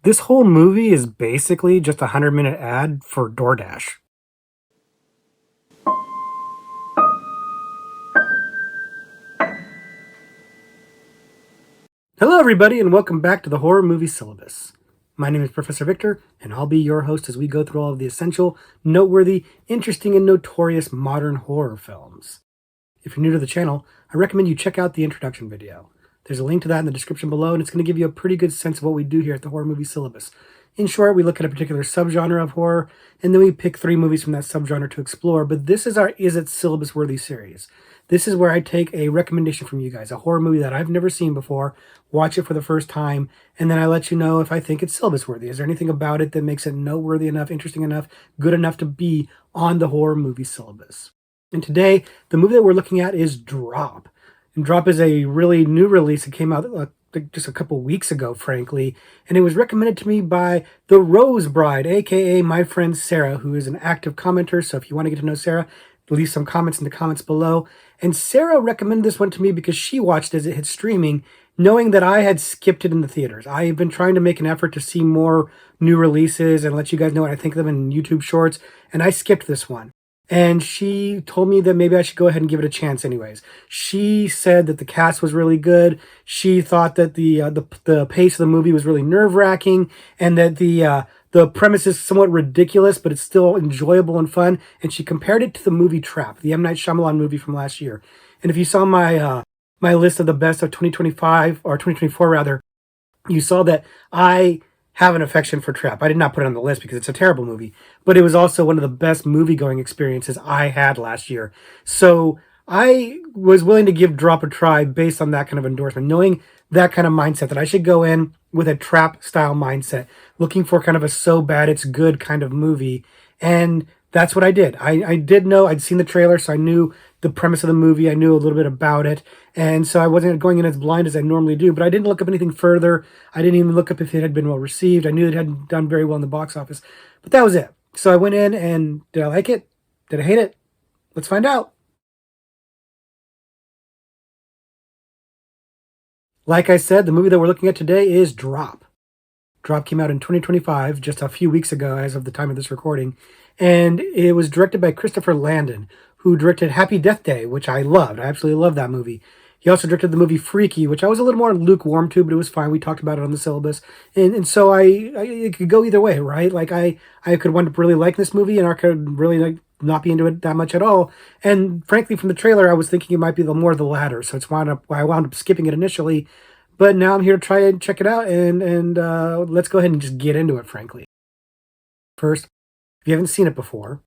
This whole movie is basically just a 100-minute ad for DoorDash. Hello, everybody, and welcome back to the Horror Movie Syllabus. My name is Professor Victor, and I'll be your host as we go through all of the essential, noteworthy, interesting, and notorious modern horror films. If you're new to the channel, I recommend you check out the introduction video. There's a link to that in the description below, and it's going to give you a pretty good sense of what we do here at the Horror Movie Syllabus. In short, we look at a particular subgenre of horror, and then we pick 3 movies from that subgenre to explore, but this is our Is It Syllabus-Worthy series. This is where I take a recommendation from you guys, a horror movie that I've never seen before, watch it for the first time, and then I let you know if I think it's syllabus-worthy. Is there anything about it that makes it noteworthy enough, interesting enough, good enough to be on the horror movie syllabus? And today, the movie that we're looking at is Drop. And Drop is a really new release. It came out just a couple weeks ago, frankly, and it was recommended to me by the Rose Bride, aka my friend Sarah, who is an active commenter. So if you want to get to know Sarah, leave some comments in the comments below. And Sarah recommended this one to me because she watched it as it hit streaming, knowing that I had skipped it in the theaters. I've been trying to make an effort to see more new releases and let you guys know what I think of them in YouTube Shorts, and I skipped this one. And she told me that maybe I should go ahead and give it a chance anyways. She said that the cast was really good. She thought that the pace of the movie was really nerve-wracking, and that the premise is somewhat ridiculous, but it's still enjoyable and fun. And she compared it to the movie Trap, the M. Night Shyamalan movie from last year. And if you saw my list of the best of 2025, or 2024 rather, you saw that I have an affection for Trap. I did not put it on the list because it's a terrible movie, but it was also one of the best movie-going experiences I had last year. So I was willing to give Drop a try based on that kind of endorsement, knowing that kind of mindset, that I should go in with a Trap-style mindset, looking for kind of a so bad it's good kind of movie. And that's what I did. I did know, I'd seen the trailer, so I knew the premise of the movie. I knew a little bit about it. And so I wasn't going in as blind as I normally do, but I didn't look up anything further. I didn't even look up if it had been well received. I knew it hadn't done very well in the box office, but that was it. So I went in, and did I like it? Did I hate it? Let's find out. Like I said, the movie that we're looking at today is Drop. Drop came out in 2025, just a few weeks ago as of the time of this recording, and it was directed by Christopher Landon, who directed Happy Death Day, which I loved. I absolutely loved that movie. He also directed the movie Freaky, which I was a little more lukewarm to, but it was fine. We talked about it on the syllabus. And so it could go either way, right? Like I could wind up really liking this movie, and I could really not be into it that much at all. And frankly, from the trailer, I was thinking it might be more the latter. So I wound up skipping it initially. But now I'm here to try and check it out, and let's go ahead and just get into it, frankly. First, if you haven't seen it before,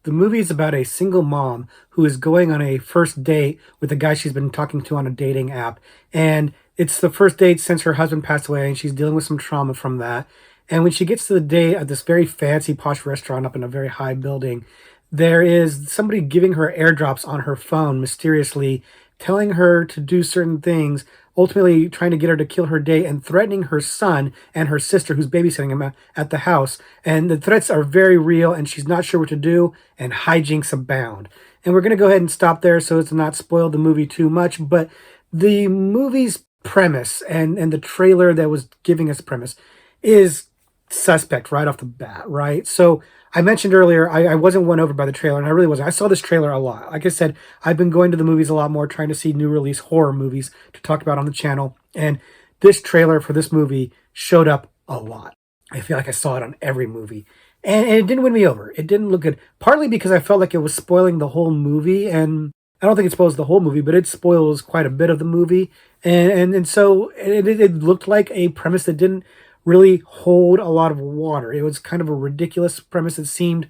the movie is about a single mom who is going on a first date with a guy she's been talking to on a dating app. And it's the first date since her husband passed away, and she's dealing with some trauma from that. And when she gets to the date at this very fancy, posh restaurant up in a very high building, there is somebody giving her airdrops on her phone mysteriously, telling her to do certain things, ultimately trying to get her to kill her date and threatening her son and her sister who's babysitting him at the house. And the threats are very real, and she's not sure what to do, and hijinks abound. And we're going to go ahead and stop there so as to not spoil the movie too much, but the movie's premise and the trailer that was giving us the premise is suspect right off the bat, right? So I mentioned earlier, I wasn't won over by the trailer, and I really wasn't. I saw this trailer a lot. Like I said, I've been going to the movies a lot more, trying to see new release horror movies to talk about on the channel. And this trailer for this movie showed up a lot. I feel like I saw it on every movie. And it didn't win me over. It didn't look good. Partly because I felt like it was spoiling the whole movie. And I don't think it spoils the whole movie, but it spoils quite a bit of the movie. And so it looked like a premise that didn't really hold a lot of water. It was kind of a ridiculous premise that seemed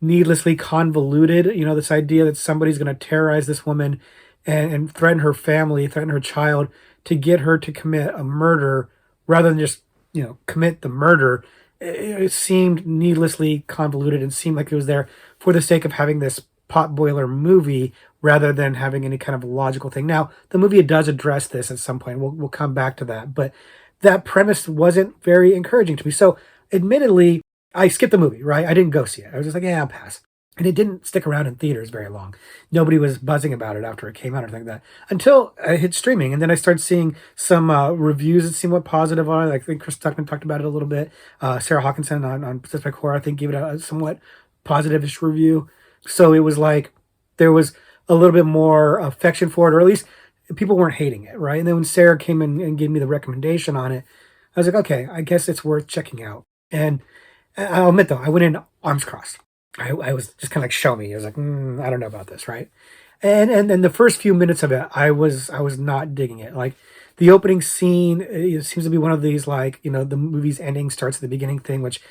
needlessly convoluted. You know, this idea that somebody's going to terrorize this woman and threaten her family, threaten her child to get her to commit a murder rather than just, commit the murder. It seemed needlessly convoluted and seemed like it was there for the sake of having this potboiler movie rather than having any kind of logical thing. Now, the movie does address this at some point. We'll come back to that, but that premise wasn't very encouraging to me. So admittedly, I skipped the movie, right? I didn't go see it. I was just like, yeah, I'll pass. And it didn't stick around in theaters very long. Nobody was buzzing about it after it came out or anything like that until I hit streaming. And then I started seeing some reviews that seemed positive on it. Like, I think Chris Tuckman talked about it a little bit. Sarah Hawkinson on Pacific Horror, I think, gave it a somewhat positive-ish review. So it was like there was a little bit more affection for it, or at least people weren't hating it, right? And then when Sarah came in and gave me the recommendation on it, I was like, okay, I guess it's worth checking out. And I'll admit, though, I went in arms crossed. I was just kind of like, show me. I was like, I don't know about this, right? And then the first few minutes of it, I was not digging it. Like, the opening scene, it seems to be one of these, like, the movie's ending starts at the beginning thing, which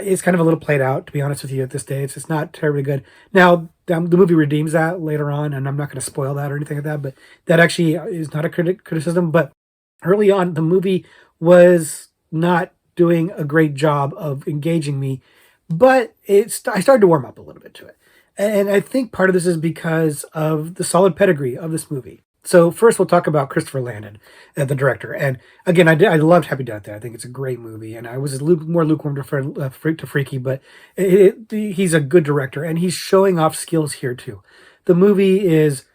is kind of a little played out, to be honest with you. At this stage, it's not terribly good. Now, the movie redeems that later on, and I'm not going to spoil that or anything like that. But that actually is not a criticism. But early on, the movie was not doing a great job of engaging me, but I started to warm up a little bit to it. And I think part of this is because of the solid pedigree of this movie. So first, we'll talk about Christopher Landon, the director. And again, I loved Happy Death Day. I think it's a great movie, and I was more lukewarm to Freaky, but he's a good director, and he's showing off skills here too. The movie is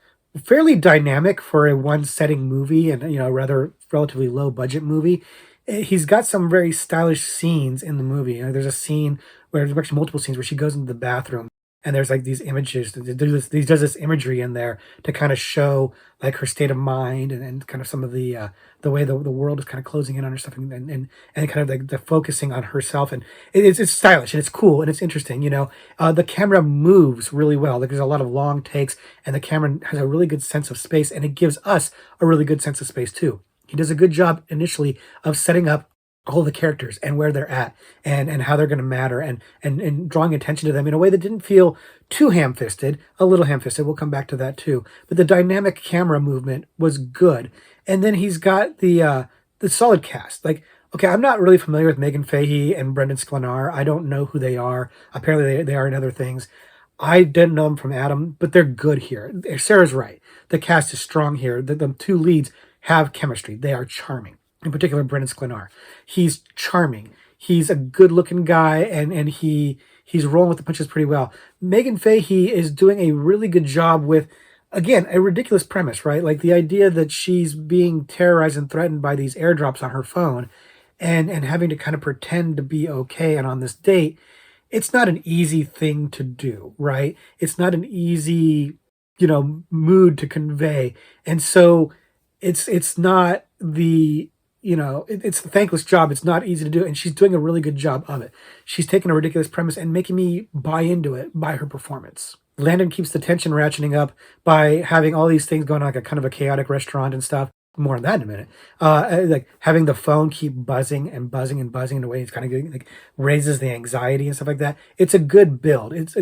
fairly dynamic for a one-setting movie, and rather relatively low-budget movie. He's got some very stylish scenes in the movie. There's a scene where there's actually multiple scenes where she goes into the bathroom, and there's like these images. He does this imagery in there to kind of show like her state of mind, and kind of some of the way the world is kind of closing in on her stuff, and kind of like the focusing on herself. And it's stylish and it's cool and it's interesting. The camera moves really well. Like, there's a lot of long takes, and the camera has a really good sense of space, and it gives us a really good sense of space too. He does a good job initially of setting up all the characters and where they're at, and how they're going to matter, and drawing attention to them in a way that didn't feel too ham-fisted, a little ham-fisted. We'll come back to that too. But the dynamic camera movement was good. And then he's got the solid cast. Like, okay, I'm not really familiar with Megan Fahey and Brendan Sklenar. I don't know who they are. Apparently they are in other things. I didn't know them from Adam, but they're good here. Sarah's right. The cast is strong here. The two leads have chemistry. They are charming. In particular, Brendan Sklenar. He's charming. He's a good-looking guy, and he's rolling with the punches pretty well. Megan Fahey is doing a really good job with, again, a ridiculous premise, right? Like, the idea that she's being terrorized and threatened by these airdrops on her phone, and having to kind of pretend to be okay and on this date. It's not an easy thing to do, right? It's not an easy, mood to convey. And so it's not it's the thankless job. It's not easy to do. And she's doing a really good job of it. She's taking a ridiculous premise and making me buy into it by her performance. Landon keeps the tension ratcheting up by having all these things going on, like a kind of a chaotic restaurant and stuff. More on that in a minute. Like having the phone keep buzzing and buzzing and buzzing in a way it's kind of getting, like, raises the anxiety and stuff like that. It's a good build. It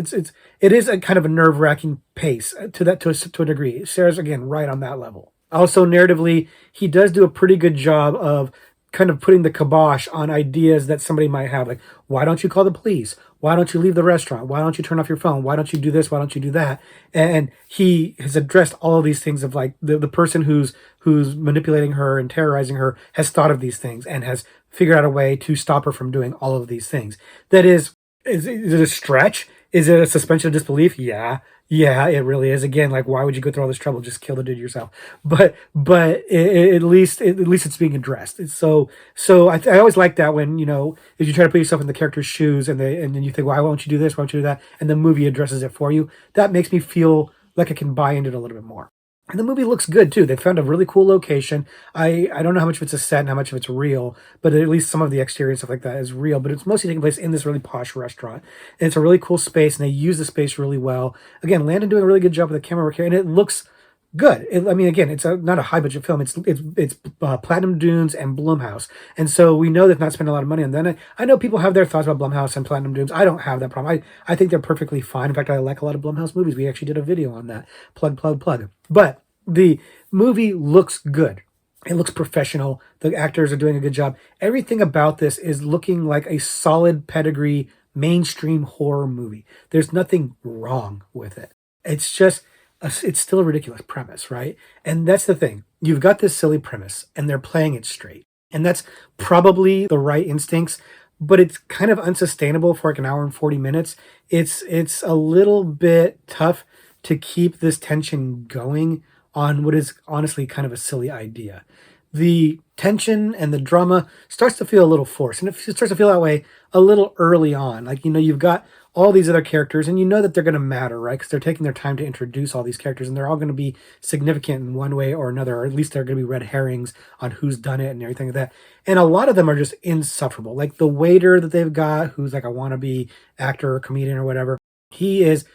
is a kind of a nerve-wracking pace to a degree. Sarah's, again, right on that level. Also, narratively, he does do a pretty good job of kind of putting the kibosh on ideas that somebody might have. Like, why don't you call the police? Why don't you leave the restaurant? Why don't you turn off your phone? Why don't you do this? Why don't you do that? And he has addressed all of these things of, like, the person who's manipulating her and terrorizing her has thought of these things and has figured out a way to stop her from doing all of these things. That is it a stretch? Is it a suspension of disbelief? Yeah, it really is. Again, like, why would you go through all this trouble? Just kill the dude yourself. But at least it's being addressed. I always like that when, if you try to put yourself in the character's shoes, and then you think, why won't you do this? Why won't you do that? And the movie addresses it for you. That makes me feel like I can buy into it a little bit more. And the movie looks good too. They found a really cool location. I don't know how much of it's a set and how much of it's real, but at least some of the exterior and stuff like that is real. But it's mostly taking place in this really posh restaurant. And it's a really cool space, and they use the space really well. Again, Landon doing a really good job with the camera work here, and it looks good. Again, it's not a high budget film. It's Platinum Dunes and Blumhouse, and so we know they've not spent a lot of money on that. I know people have their thoughts about Blumhouse and Platinum Dunes. I don't have that problem. I think they're perfectly fine. In fact, I like a lot of Blumhouse movies. We actually did a video on that. Plug. But the movie looks good. It looks professional. The actors are doing a good job. Everything about this is looking like a solid pedigree mainstream horror movie. There's nothing wrong with it. It's just it's still a ridiculous premise, right? And that's the thing. You've got this silly premise, and they're playing it straight. And that's probably the right instincts. but it's kind of unsustainable for like an hour and 40 minutes. It's a little bit tough to keep this tension going on what is honestly kind of a silly idea. The tension and the drama starts to feel a little forced, and it starts to feel that way a little early on. Like, you've got all these other characters, and you know that they're going to matter, right? Because they're taking their time to introduce all these characters, and they're all going to be significant in one way or another, or at least they're going to be red herrings on who's done it and everything like that. And a lot of them are just insufferable. Like the waiter that they've got, who's like a wannabe actor or comedian or whatever, he is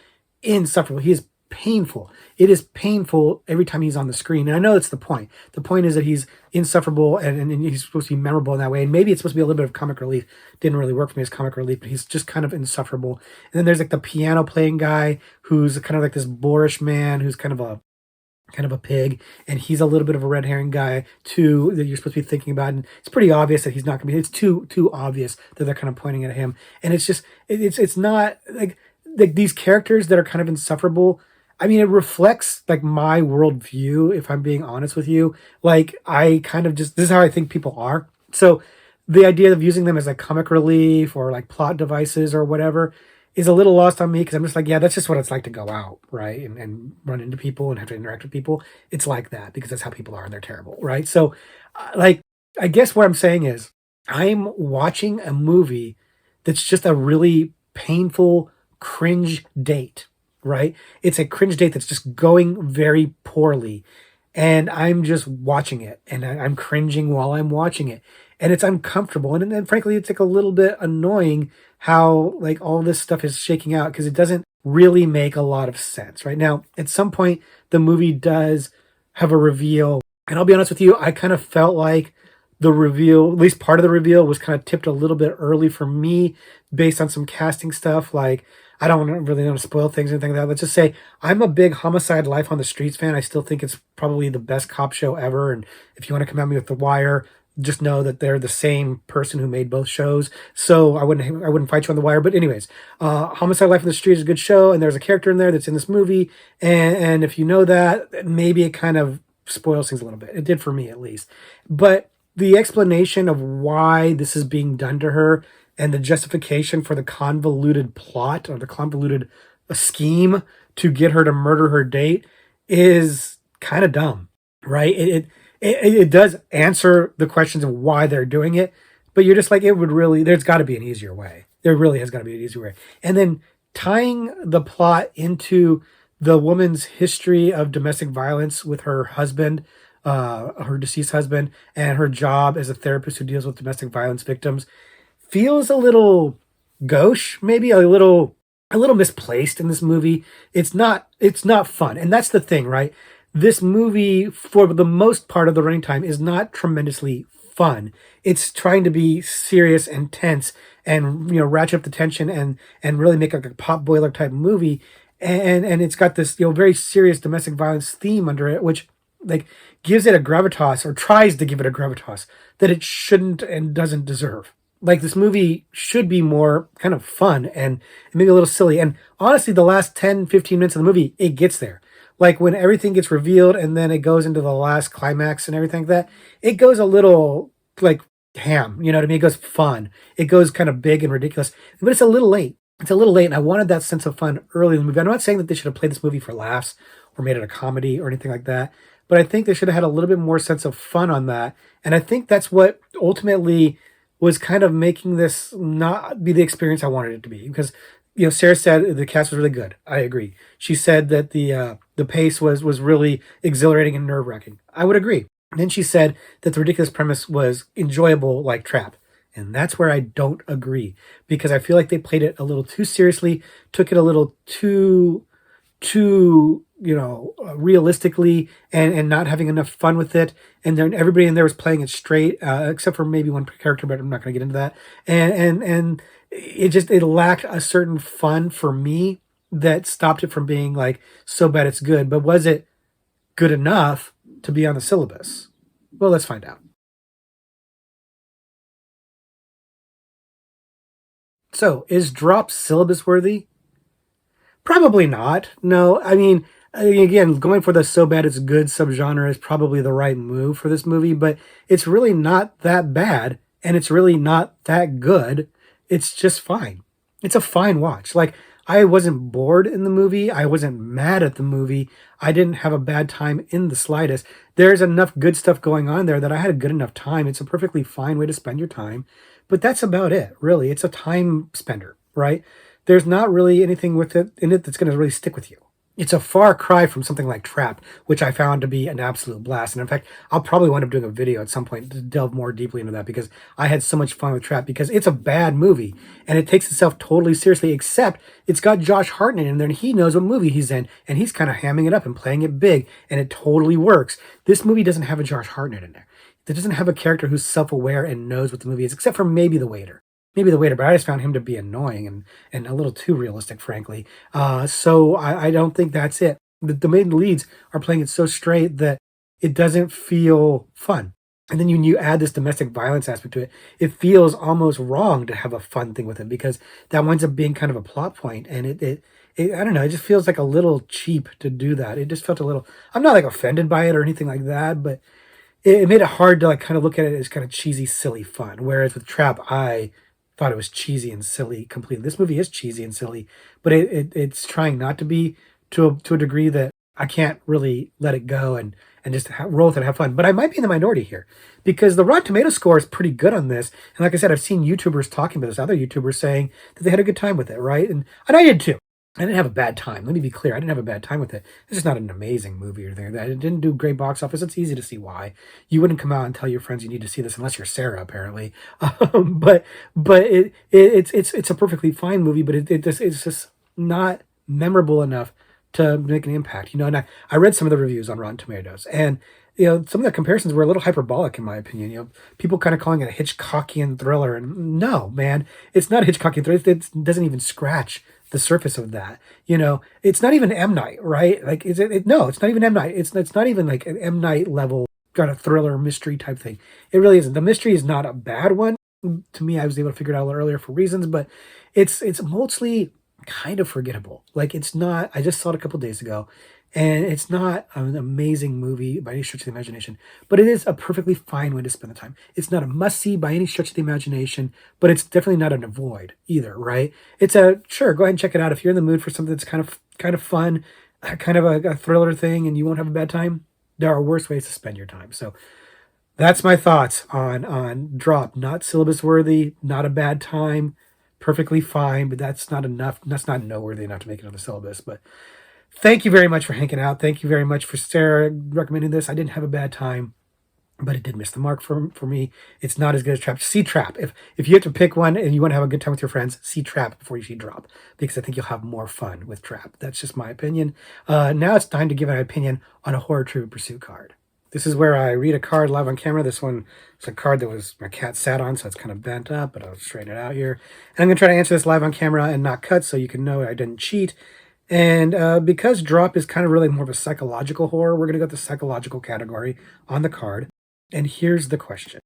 insufferable. He is painful. It is painful every time he's on the screen. And I know that's the point. The point is that he's insufferable and he's supposed to be memorable in that way. And maybe it's supposed to be a little bit of comic relief. Didn't really work for me as comic relief, but he's just kind of insufferable. And then there's like the piano playing guy who's kind of like this boorish man who's kind of a pig, and he's a little bit of a red herring guy too that you're supposed to be thinking about, and it's pretty obvious that he's not gonna be. It's too obvious that they're kind of pointing at him, and it's just it's not like these characters that are kind of insufferable. I mean, it reflects like my worldview, if I'm being honest with you. Like, I kind of just, this is how I think people are. So the idea of using them as like comic relief or like plot devices or whatever is a little lost on me, because I'm just like, yeah, that's just what it's like to go out, right? And run into people and have to interact with people. It's like that because that's how people are, and they're terrible, right? So, like, I guess what I'm saying is I'm watching a movie that's just a really painful cringe date, right? It's a cringe date that's just going very poorly. And I'm just watching it, and I'm cringing while I'm watching it. And it's uncomfortable. And frankly, it's like a little bit annoying how like all this stuff is shaking out, because it doesn't really make a lot of sense right now. At some point, the movie does have a reveal. And I'll be honest with you, I kind of felt like the reveal, at least part of the reveal, was kind of tipped a little bit early for me based on some casting stuff. Like, I don't really want to spoil things or anything like that. Let's just say I'm a big Homicide: Life on the Streets fan. I still think it's probably the best cop show ever. And if you want to come at me with The Wire, just know that they're the same person who made both shows. So I wouldn't fight you on The Wire. But anyways, Homicide: Life on the Street is a good show, and there's a character in there that's in this movie. And if you know that, maybe it kind of spoils things a little bit. It did for me, at least. But the explanation of why this is being done to her and the justification for the convoluted plot or the convoluted scheme to get her to murder her date is kind of dumb, right? It does answer the questions of why they're doing it, but you're just like, there's got to be an easier way. There really has got to be an easier way. And then tying the plot into the woman's history of domestic violence with her husband, her deceased husband, and her job as a therapist who deals with domestic violence victims feels a little gauche, maybe a little misplaced in this movie. It's not fun. And that's the thing, right? This movie, for the most part of the running time, is not tremendously fun. It's trying to be serious and tense and, ratchet up the tension and really make like a pop boiler type movie. And it's got this, very serious domestic violence theme under it, which like gives it a gravitas, or tries to give it a gravitas, that it shouldn't and doesn't deserve. Like, this movie should be more kind of fun and maybe a little silly. And honestly, the last 10, 15 minutes of the movie, it gets there. Like, when everything gets revealed and then it goes into the last climax and everything like that, it goes a little like ham, you know what I mean? It goes fun. It goes kind of big and ridiculous, but it's a little late. It's a little late, and I wanted that sense of fun early in the movie. I'm not saying that they should have played this movie for laughs or made it a comedy or anything like that, but I think they should have had a little bit more sense of fun on that. And I think that's what ultimately was kind of making this not be the experience I wanted it to be. Because, Sarah said the cast was really good. I agree. She said that the pace was really exhilarating and nerve-wracking. I would agree. And then she said that the ridiculous premise was enjoyable like Trap. And that's where I don't agree, because I feel like they played it a little too seriously, took it a little too realistically, and not having enough fun with it. And then everybody in there was playing it straight, except for maybe one character, but I'm not going to get into that. And it lacked a certain fun for me that stopped it from being like so bad it's good. But was it good enough to be on the syllabus? Well, let's find out. So, is Drop syllabus worthy? Probably not. No, I mean, again, going for the so bad it's good subgenre is probably the right move for this movie, but it's really not that bad and it's really not that good. It's just fine. It's a fine watch. Like, I wasn't bored in the movie. I wasn't mad at the movie. I didn't have a bad time in the slightest. There's enough good stuff going on there that I had a good enough time. It's a perfectly fine way to spend your time. But that's about it, really. It's a time spender, right? There's not really anything with it in it that's going to really stick with you. It's a far cry from something like Trap, which I found to be an absolute blast. And in fact, I'll probably wind up doing a video at some point to delve more deeply into that, because I had so much fun with Trap, because it's a bad movie and it takes itself totally seriously, except it's got Josh Hartnett in there and he knows what movie he's in, and he's kind of hamming it up and playing it big, and it totally works. This movie doesn't have a Josh Hartnett in there. It doesn't have a character who's self-aware and knows what the movie is, except for maybe the waiter. Maybe the waiter, but I just found him to be annoying and a little too realistic, frankly. So I don't think that's it. The main leads are playing it so straight that it doesn't feel fun. And then you add this domestic violence aspect to it, it feels almost wrong to have a fun thing with it, because that winds up being kind of a plot point, and it I don't know, it just feels like a little cheap to do that. It just felt a little. I'm not like offended by it or anything like that, but it made it hard to like kind of look at it as kind of cheesy, silly fun. Whereas with Trap, I thought it was cheesy and silly completely. This movie is cheesy and silly, but it's trying not to be, to a degree that I can't really let it go and just roll with it and have fun. But I might be in the minority here, because the Rotten Tomato score is pretty good on this. And like I said, I've seen YouTubers talking about this, other YouTubers saying that they had a good time with it, right? And I did too. I didn't have a bad time. Let me be clear. I didn't have a bad time with it. It's just not an amazing movie or anything. It didn't do great box office. It's easy to see why. You wouldn't come out and tell your friends you need to see this unless you're Sarah, apparently. But it's a perfectly fine movie. But it's just not memorable enough to make an impact. And I read some of the reviews on Rotten Tomatoes, and some of the comparisons were a little hyperbolic in my opinion. People kind of calling it a Hitchcockian thriller, and no, man, it's not a Hitchcockian thriller. It doesn't even scratch the surface of that. It's not even M. Night, right? Like, is it? No, it's not even M. Night. It's not even like an M. Night level kind of thriller mystery type thing. It really isn't. The mystery is not a bad one. To me, I was able to figure it out a little earlier for reasons, but it's mostly kind of forgettable. Like, it's not. I just saw it a couple days ago, and it's not an amazing movie by any stretch of the imagination, but it is a perfectly fine way to spend the time. It's not a must-see by any stretch of the imagination, but it's definitely not an avoid either, right? It's sure, go ahead and check it out. If you're in the mood for something that's kind of fun, kind of a thriller thing, and you won't have a bad time, there are worse ways to spend your time. So that's my thoughts on Drop. Not syllabus-worthy, not a bad time, perfectly fine, but that's not enough. That's not noteworthy enough to make it on the syllabus, but thank you very much for hanging out. Thank you very much for Sarah recommending this. I didn't have a bad time, but it did miss the mark for me. It's not as good as Trap. See Trap. If you have to pick one and you want to have a good time with your friends, see Trap before you see Drop, because I think you'll have more fun with Trap. That's just my opinion. Now it's time to give an opinion on a Horror Trivia Pursuit card. This is where I read a card live on camera. This one is a card that my cat sat on, so it's kind of bent up, but I'll straighten it out here. And I'm going to try to answer this live on camera and not cut, so you can know I didn't cheat. And because Drop is kind of really more of a psychological horror, we're going to go to the psychological category on the card. And here's the question.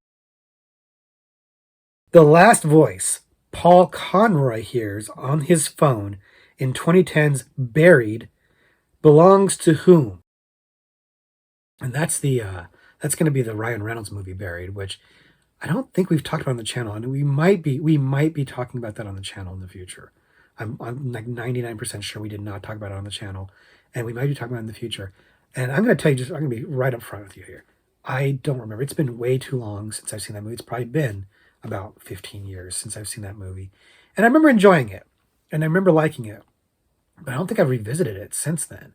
The last voice Paul Conroy hears on his phone in 2010's Buried belongs to whom? And that's going to be the Ryan Reynolds movie Buried, which I don't think we've talked about on the channel, and we might be talking about that on the channel in the future. I'm like 99% sure we did not talk about it on the channel, and we might be talking about it in the future. And I'm going to tell you, I'm going to be right up front with you here. I don't remember. It's been way too long since I've seen that movie. It's probably been about 15 years since I've seen that movie. And I remember enjoying it, and I remember liking it, but I don't think I've revisited it since then.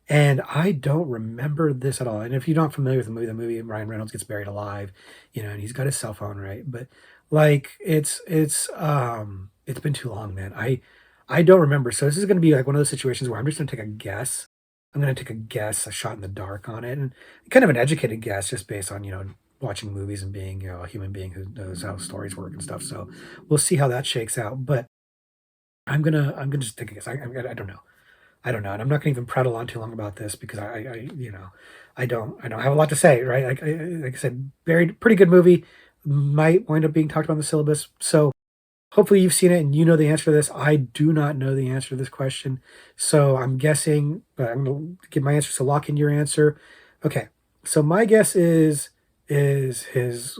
And I don't remember this at all. And if you're not familiar with the movie Ryan Reynolds gets buried alive, and he's got his cell phone, right? But like, it's been too long, man. I don't remember. So this is going to be like one of those situations where I'm just going to take a guess. I'm going to take a guess, a shot in the dark on it, and kind of an educated guess just based on, watching movies and being, a human being who knows how stories work and stuff. So we'll see how that shakes out. But I'm gonna just take a guess. I don't know. I don't know. And I'm not going to even prattle on too long about this because I don't have a lot to say, right? Like I said, pretty good movie. Might wind up being talked about in the syllabus. So hopefully you've seen it and you know the answer to this. I do not know the answer to this question. So I'm guessing, but I'm going to give my answer. So lock in your answer. Okay. So my guess is is his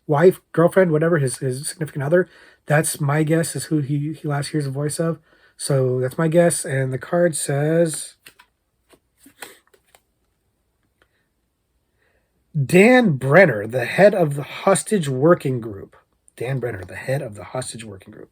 wife, girlfriend, whatever, his significant other. That's my guess is who he last hears the voice of. So that's my guess. And the card says Dan Brenner, the head of the hostage working group. Dan Brenner, the head of the hostage working group.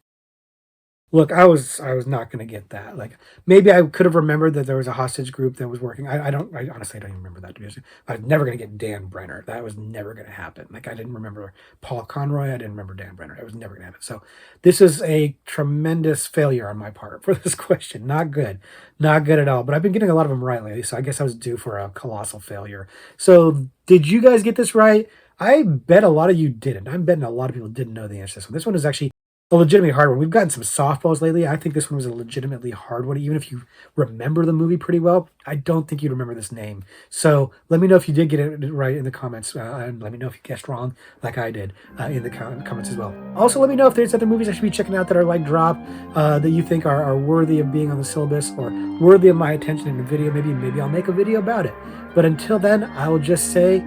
Look, I was not going to get that. Like maybe I could have remembered that there was a hostage group that was working. I honestly don't even remember that. To be honest, I was never going to get Dan Brenner. That was never going to happen. Like I didn't remember Paul Conroy. I didn't remember Dan Brenner. It was never going to happen. So this is a tremendous failure on my part for this question. Not good, not good at all. But I've been getting a lot of them right lately, so I guess I was due for a colossal failure. So did you guys get this right? I bet a lot of you didn't. I'm betting a lot of people didn't know the answer to this one. This one is actually a legitimately hard one. We've gotten some softballs lately. I think this one was a legitimately hard one. Even if you remember the movie pretty well, I don't think you'd remember this name. So let me know if you did get it right in the comments, and let me know if you guessed wrong, like I did, in the comments as well. Also, let me know if there's other movies I should be checking out that are like Drop, that you think are worthy of being on the syllabus or worthy of my attention in a video. Maybe I'll make a video about it. But until then, I will just say,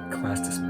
class dismissed.